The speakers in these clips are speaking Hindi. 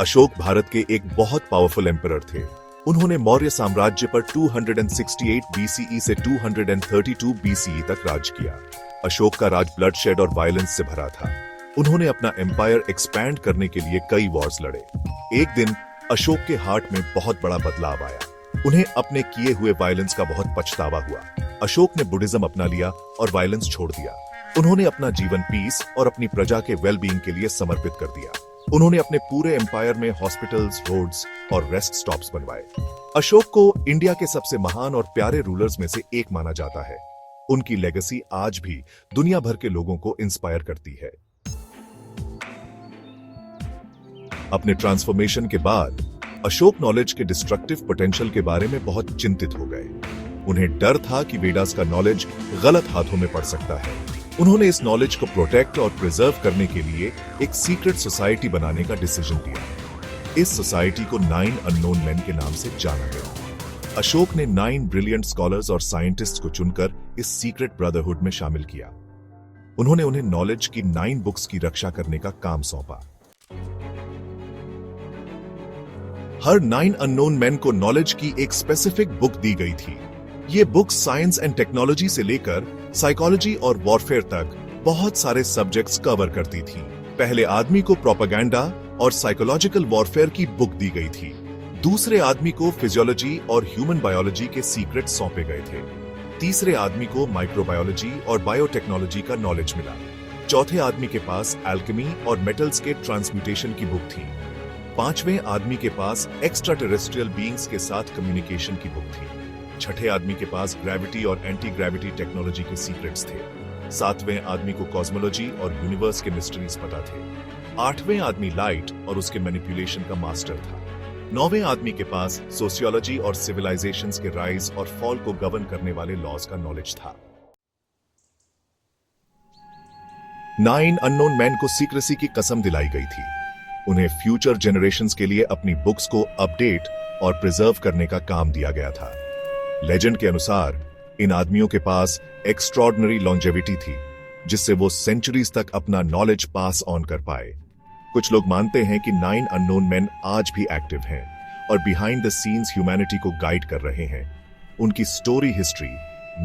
अशोक भारत के एक बहुत पावरफुल एम्परर थे। उन्होंने मौर्य साम्राज्य पर 268 बीसीई से 232 बीसीई तक राज किया। अशोक का राज ब्लडशेड और वायलेंस से भरा था। उन्होंने अपना एम्पायर एक्सपैंड करने के लिए कई वॉर्स लड़े। एक दिन अशोक के हार्ट में बहुत बड़ा बदलाव आया। उन्हें अपने किए हुए वायलेंस का बहुत पछतावा हुआ। अशोक ने बुद्धिज्म अपना लिया और वायलेंस छोड़ दिया। उन्होंने अपना जीवन पीस और अपनी प्रजा के वेलबींग के लिए समर्पित कर दिया। उन्होंने अपने पूरे एम्पायर में हॉस्पिटल्स, रोड्स और रेस्ट स्टॉप्स बनवाए। अशोक को इंडिया के सबसे महान और प्यारे रूलर्स में से एक माना जाता है। उनकी लेगेसी आज भी दुनिया भर के लोगों को इंस्पायर करती है। अपने ट्रांसफॉर्मेशन के बाद अशोक नॉलेज के डिस्ट्रक्टिव पोटेंशियल के बारे में बहुत चिंतित हो गए। उन्हें डर था कि वेदास का नॉलेज गलत हाथों में पड़ सकता है। उन्होंने इस नॉलेज को प्रोटेक्ट और प्रिजर्व करने के लिए एक सीक्रेट सोसाइटी बनाने का डिसीजन लिया। इस सोसाइटी को 9 अननोन मैन के नाम से जाना गया। अशोक ने 9 ब्रिलियंट स्कॉलर्स और साइंटिस्ट्स को चुनकर इस सीक्रेट ब्रदरहुड में शामिल किया। उन्होंने उन्हें नॉलेज की 9 बुक्स की रक्षा करने का काम सौंपा। हर 9 अननोन मैन को नॉलेज की एक स्पेसिफिक बुक दी गई थी। ये बुक्स साइंस एंड टेक्नोलॉजी से लेकर साइकोलॉजी और वॉरफेयर तक बहुत सारे सब्जेक्ट्स कवर करती थी। पहले आदमी को प्रोपेगेंडा और साइकोलॉजिकल वॉरफेयर की बुक दी गई थी। दूसरे आदमी को फिजियोलॉजी और ह्यूमन बायोलॉजी के सीक्रेट सौंपे गए थे। तीसरे आदमी को माइक्रोबायोलॉजी और बायोटेक्नोलॉजी का नॉलेज मिला। चौथे आदमी के पास एल्केमी और मेटल्स के ट्रांसम्यूटेशन की बुक थी। पांचवें आदमी के पास एक्स्ट्रा टेरेस्ट्रियल बीइंग्स के साथ कम्युनिकेशन की बुक थी। छठे आदमी के पास ग्रेविटी और एंटी ग्रेविटी टेक्नोलॉजी के सीक्रेट्स थे। सातवें आदमी को कॉस्मोलॉजी और यूनिवर्स के मिस्ट्रीज पता थे। आठवें आदमी लाइट और उसके मैनिपुलेशन का मास्टर था। नौवें आदमी के पास सोशियोलॉजी और सिविलाइजेशंस के राइज और फॉल को गवर्न करने वाले लॉज का नॉलेज था। 9 अननोन मैन को सीक्रेसी की कसम दिलाई गई थी। उन्हें फ्यूचर जनरेशंस के लिए अपनी बुक्स को अपडेट और प्रिजर्व करने का काम दिया गया था। लेजेंड के अनुसार इन आदमियों के पास एक्स्ट्रॉर्डिनरी लॉन्जेविटी थी, जिससे वो सेंचुरीज तक अपना नॉलेज पास ऑन कर पाए। कुछ लोग मानते हैं कि 9 अननोन मैन आज भी एक्टिव हैं और बिहाइंड द सीन्स ह्यूमैनिटी को गाइड कर रहे हैं। उनकी स्टोरी हिस्ट्री,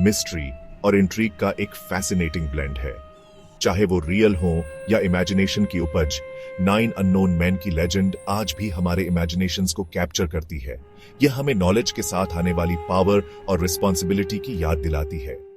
मिस्ट्री और इंट्रीग का एक फैसिनेटिंग ब्लेंड है। चाहे वो रियल हो या इमेजिनेशन की उपज, 9 अननोन मैन की लेजेंड आज भी हमारे इमेजिनेशंस को कैप्चर करती है। यह हमें नॉलेज के साथ आने वाली पावर और रिस्पॉन्सिबिलिटी की याद दिलाती है।